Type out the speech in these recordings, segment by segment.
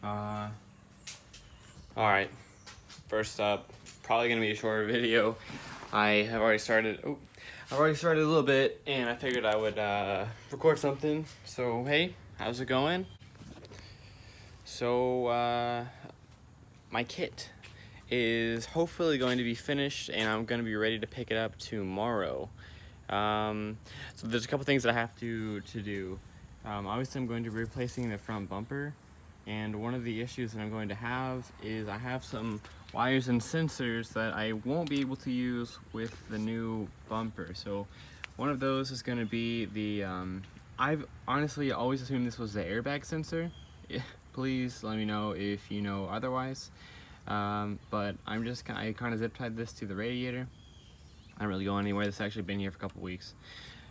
Alright, first up, probably gonna be a shorter video. I've already started a little bit, and I figured I would record something. So hey, how's it going? So my kit is hopefully going to be finished, and I'm going to be ready to pick it up tomorrow. So there's a couple things that I have to do. Obviously I'm going to be replacing the front bumper, and one of the issues that I'm going to have is I have some wires and sensors that I won't be able to use with the new bumper. So one of those is going to be the I've honestly always assumed this was the airbag sensor. Please let me know if you know otherwise. But I kind of zip tied this to the radiator. I don't really go anywhere. This has actually been here for a couple weeks.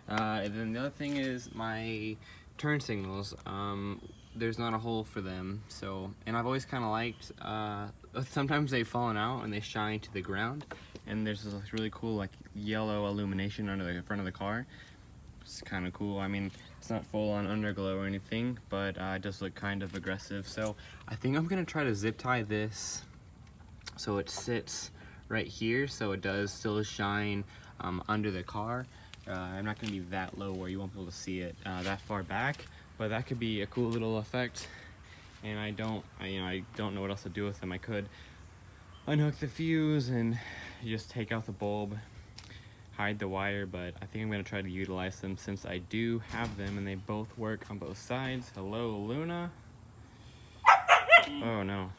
And then the other thing is my turn signals. There's not a hole for them, so, and I've always kind of liked, sometimes they've fallen out and they shine to the ground, and there's this really cool like yellow illumination under the front of the car. It's kind of cool. I mean, it's not full on underglow or anything, but it does look kind of aggressive. So I think I'm gonna try to zip tie this so it sits right here, so it does still shine under the car. I'm not going to be that low where you won't be able to see it that far back, but that could be a cool little effect. And I don't know what else to do with them. I could unhook the fuse and just take out the bulb, hide the wire, but I think I'm going to try to utilize them since I do have them and they both work on both sides. Hello, Luna. Oh no,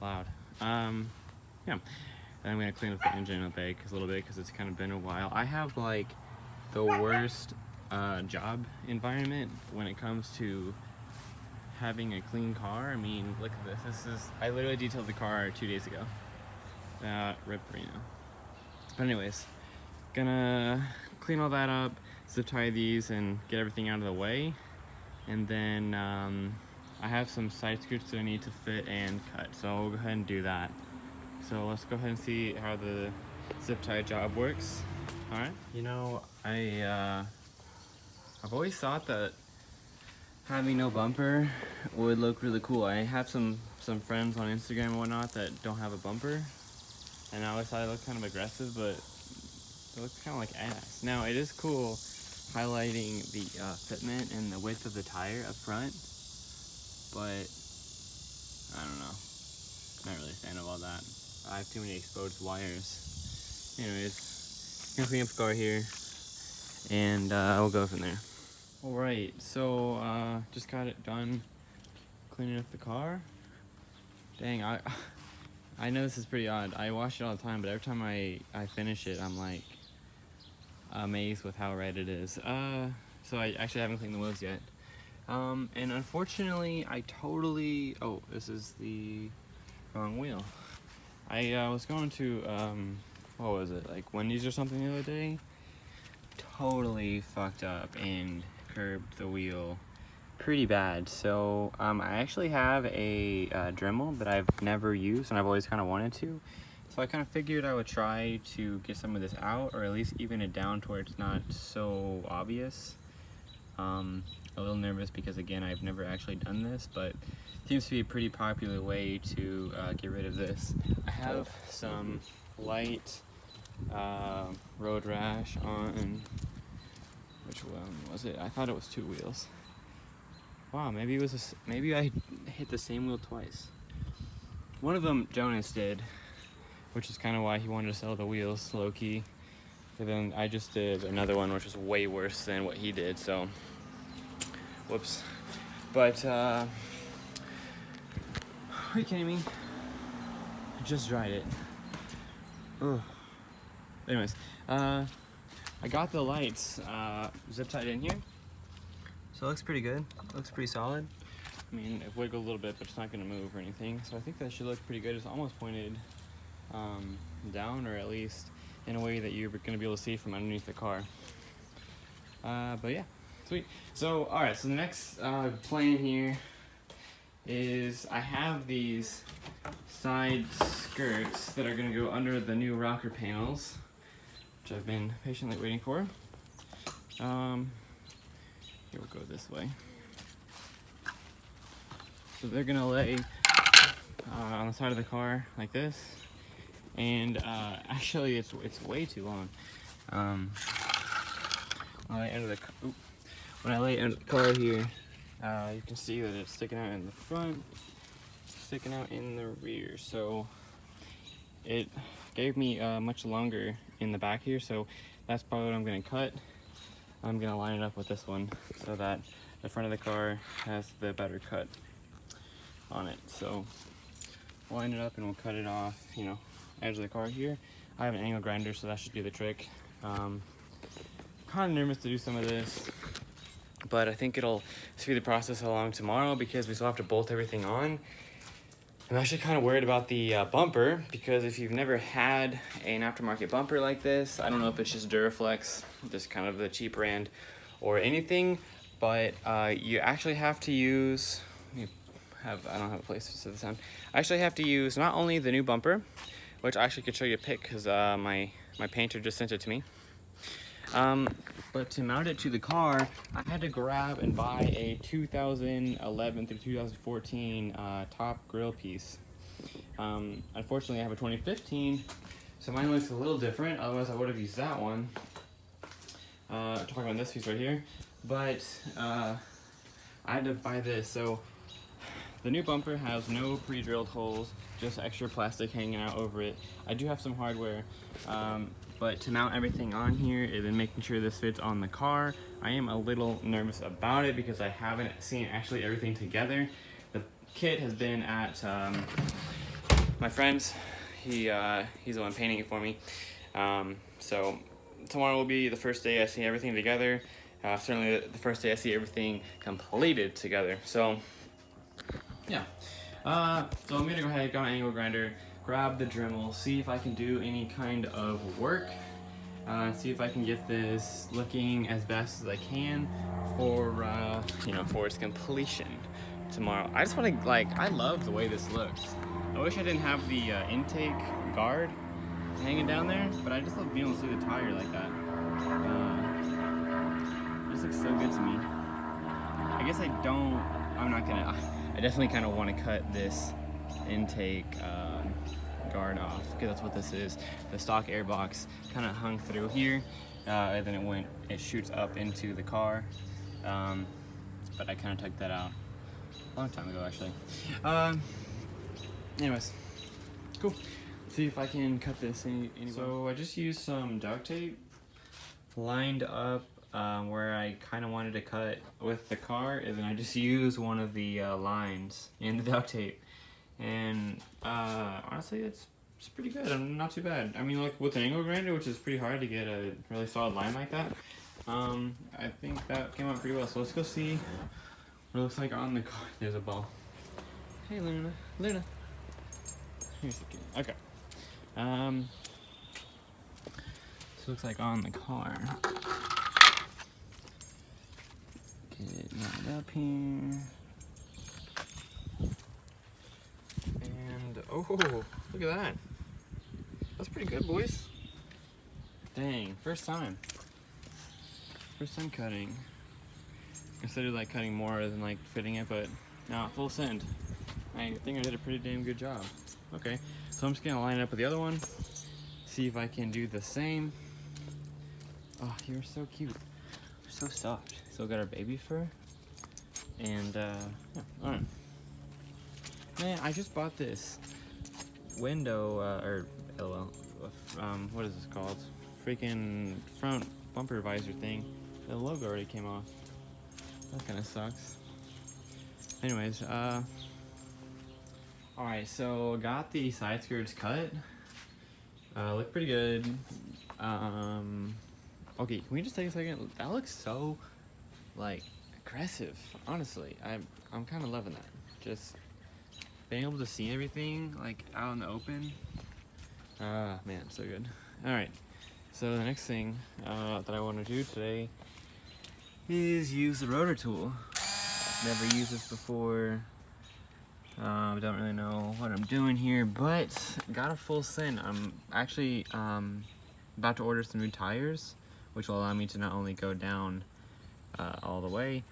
loud. Yeah. And I'm gonna clean up the engine a little bit because it's kind of been a while. I have like the worst job environment when it comes to having a clean car. I mean, look at this. I literally detailed the car 2 days ago. Rip Reno. But anyways, gonna clean all that up, zip tie these, and get everything out of the way. And then I have some side screws that I need to fit and cut, so I'll go ahead and do that. So let's go ahead and see how the zip tie job works. All right. You know, I've always thought that having no bumper would look really cool. I have some friends on Instagram and whatnot that don't have a bumper, and I always thought it looked kind of aggressive, but it looks kind of like ass. Now it is cool highlighting the fitment and the width of the tire up front, but I don't know. Not really a fan of all that. I have too many exposed wires. Anyways, gonna clean up the car here, and we'll go from there. Alright, so just got it done cleaning up the car. Dang, I know this is pretty odd. I wash it all the time, but every time I finish it, I'm like amazed with how red it is. So I actually haven't cleaned the wheels yet. And unfortunately, oh, this is the wrong wheel. I was going to, what was it, like Wendy's or something the other day? Totally fucked up and curbed the wheel pretty bad. So I actually have a Dremel that I've never used and I've always kind of wanted to. So I kind of figured I would try to get some of this out, or at least even it down to where it's not so obvious. A little nervous because, again, I've never actually done this, but it seems to be a pretty popular way to get rid of this. I have some light road rash on, which one was it? I thought it was 2 wheels. Wow, maybe I hit the same wheel twice. One of them Jonas did, which is kind of why he wanted to sell the wheels low-key. And then I just did another one which was way worse than what he did, so whoops. But are you kidding me? I just dried it. Ugh. Anyways, I got the lights zip tied in here, so it looks pretty good. It looks pretty solid. I mean, it wiggled a little bit, but it's not going to move or anything, so I think that should look pretty good. It's almost pointed down, or at least in a way that you're going to be able to see from underneath the car. But yeah, sweet. So alright, so the next plan here is I have these side skirts that are going to go under the new rocker panels, which I've been patiently waiting for. Here, we'll go this way. So they're gonna lay on the side of the car like this, and actually it's way too long. When I enter the when I lay under the car here, you can see that it's sticking out in the front, sticking out in the rear. So it gave me much longer in the back here, so that's probably what I'm gonna cut. I'm gonna line it up with this one so that the front of the car has the better cut on it. So we'll line it up and we'll cut it off, you know, edge of the car here. I have an angle grinder, so that should do the trick. Kind of nervous to do some of this, but I think it'll speed the process along tomorrow because we still have to bolt everything on. I'm actually kind of worried about the bumper, because if you've never had an aftermarket bumper like this, I don't know if it's just Duraflex, just kind of the cheap brand, or anything, but you actually have to use, I don't have a place to set this on. I actually have to use not only the new bumper, which I actually could show you a pic because my painter just sent it to me, but to mount it to the car, I had to grab and buy a 2011 through 2014 top grill piece. Unfortunately, I have a 2015, so mine looks a little different. Otherwise, I would have used that one. Talking about this piece right here, but I had to buy this. So the new bumper has no pre-drilled holes, just extra plastic hanging out over it. I do have some hardware. But to mount everything on here and then making sure this fits on the car, I am a little nervous about it because I haven't seen actually everything together. The kit has been at my friend's. He's the one painting it for me. So tomorrow will be the first day I see everything together. Certainly the first day I see everything completed together. So yeah. So I'm gonna go ahead, go on angle grinder, grab the Dremel, see if I can do any kind of work, see if I can get this looking as best as I can for you know, for its completion tomorrow. I just want to, like, I love the way this looks. I wish I didn't have the intake guard hanging down there, but I just love being able to see the tire like that. This looks so good to me. I guess I'm not gonna, I definitely kind of want to cut this intake guard off, because that's what this is. The stock airbox kind of hung through here, and then it shoots up into the car, but I kind of took that out a long time ago, actually. Anyways, cool. Let's see if I can cut this anyway. So I just used some duct tape, lined up where I kind of wanted to cut with the car, and then I just used one of the lines in the duct tape. And honestly, it's pretty good. I'm not too bad. I mean, like with an angle grinder, which is pretty hard to get a really solid line like that, I think that came out pretty well. So let's go see what it looks like on the car. There's a ball. Hey, Luna. Luna. Here's the kid. Okay. So it looks like on the car. Get it lined up here. And, oh, look at that. That's pretty good, boys. Dang, first time. First time cutting. Considered like cutting more than like fitting it, but no, full send. I think I did a pretty damn good job. Okay, so I'm just gonna line it up with the other one, see if I can do the same. Oh, you're so cute. You're so soft. Still got our baby fur. And, yeah, alright. Man, I just bought this window, what is this called? Freaking front bumper visor thing. The logo already came off. That kind of sucks. Anyways, alright, so got the side skirts cut. Look pretty good. Okay, can we just take a second? That looks so, like, aggressive, honestly. I'm kind of loving that. Just being able to see everything, like, out in the open. Man, so good. Alright, so the next thing that I want to do today is use the rotor tool. I've never used this before. Don't really know what I'm doing here, but got a full send. I'm actually about to order some new tires, which will allow me to not only go down all the way,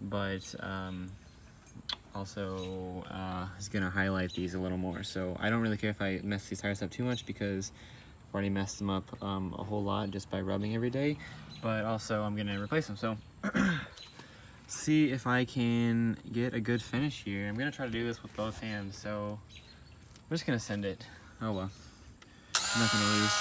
but also is gonna highlight these a little more. So I don't really care if I mess these tires up too much because I've already messed them up a whole lot just by rubbing every day. But also I'm gonna replace them. So see if I can get a good finish here. I'm gonna try to do this with both hands. So I'm just gonna send it. Oh well, I'm not gonna lose.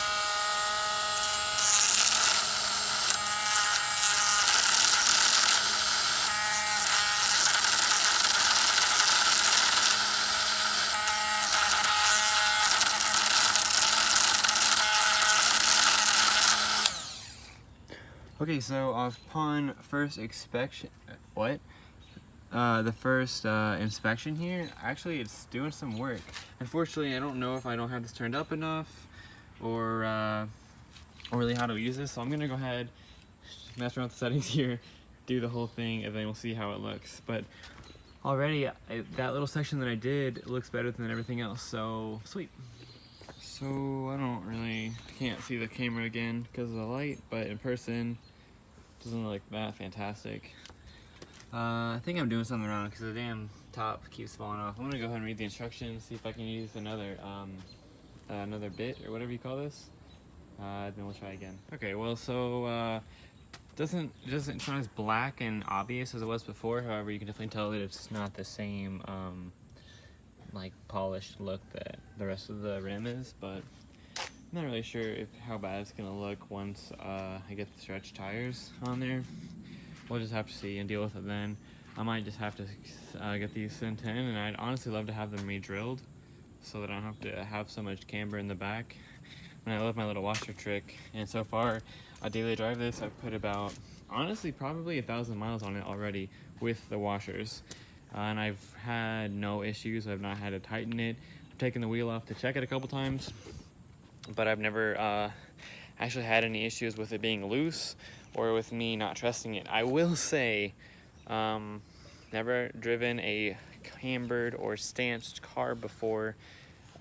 Okay, so upon first inspection, the first inspection here, actually it's doing some work. Unfortunately, I don't know if I don't have this turned up enough or really how to use this, so I'm gonna go ahead, mess around with the settings here, do the whole thing, and then we'll see how it looks. But already, that little section that I did looks better than everything else, so sweet. So I can't see the camera again because of the light, but in person, doesn't look that fantastic. I think I'm doing something wrong because the damn top keeps falling off. I'm gonna go ahead and read the instructions, see if I can use another bit or whatever you call this. Then we'll try again. Okay, well, so it's not as black and obvious as it was before. However, you can definitely tell that it's not the same like polished look that the rest of the rim is, but I'm not really sure how bad it's gonna look once I get the stretch tires on there. We'll just have to see and deal with it then. I might just have to get these sent in, and I'd honestly love to have them re-drilled so that I don't have to have so much camber in the back. And I love my little washer trick, and so far I daily drive this. I've put about, honestly, probably 1,000 miles on it already with the washers. And I've had no issues. I've not had to tighten it. I've taken the wheel off to check it a couple times, but I've never actually had any issues with it being loose or with me not trusting it. I will say, never driven a cambered or stanched car before.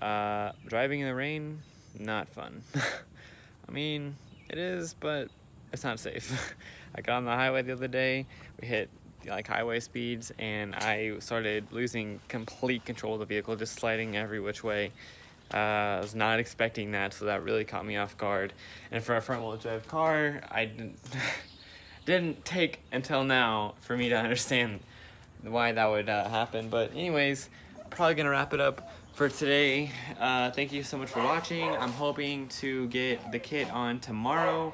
Driving in the rain, not fun. I mean, it is, but it's not safe. I got on the highway the other day. We hit like highway speeds, and I started losing complete control of the vehicle, just sliding every which way. I was not expecting that, so that really caught me off guard. And for a front-wheel drive car, I didn't take until now for me to understand why that would happen. But anyways, probably gonna wrap it up for today. Thank you so much for watching. I'm hoping to get the kit on tomorrow.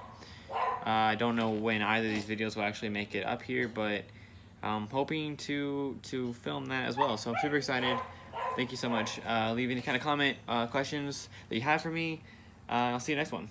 I don't know when either of these videos will actually make it up here, but I'm hoping to film that as well. So I'm super excited. Thank you so much. Leave any kind of comment, questions that you have for me. I'll see you next one.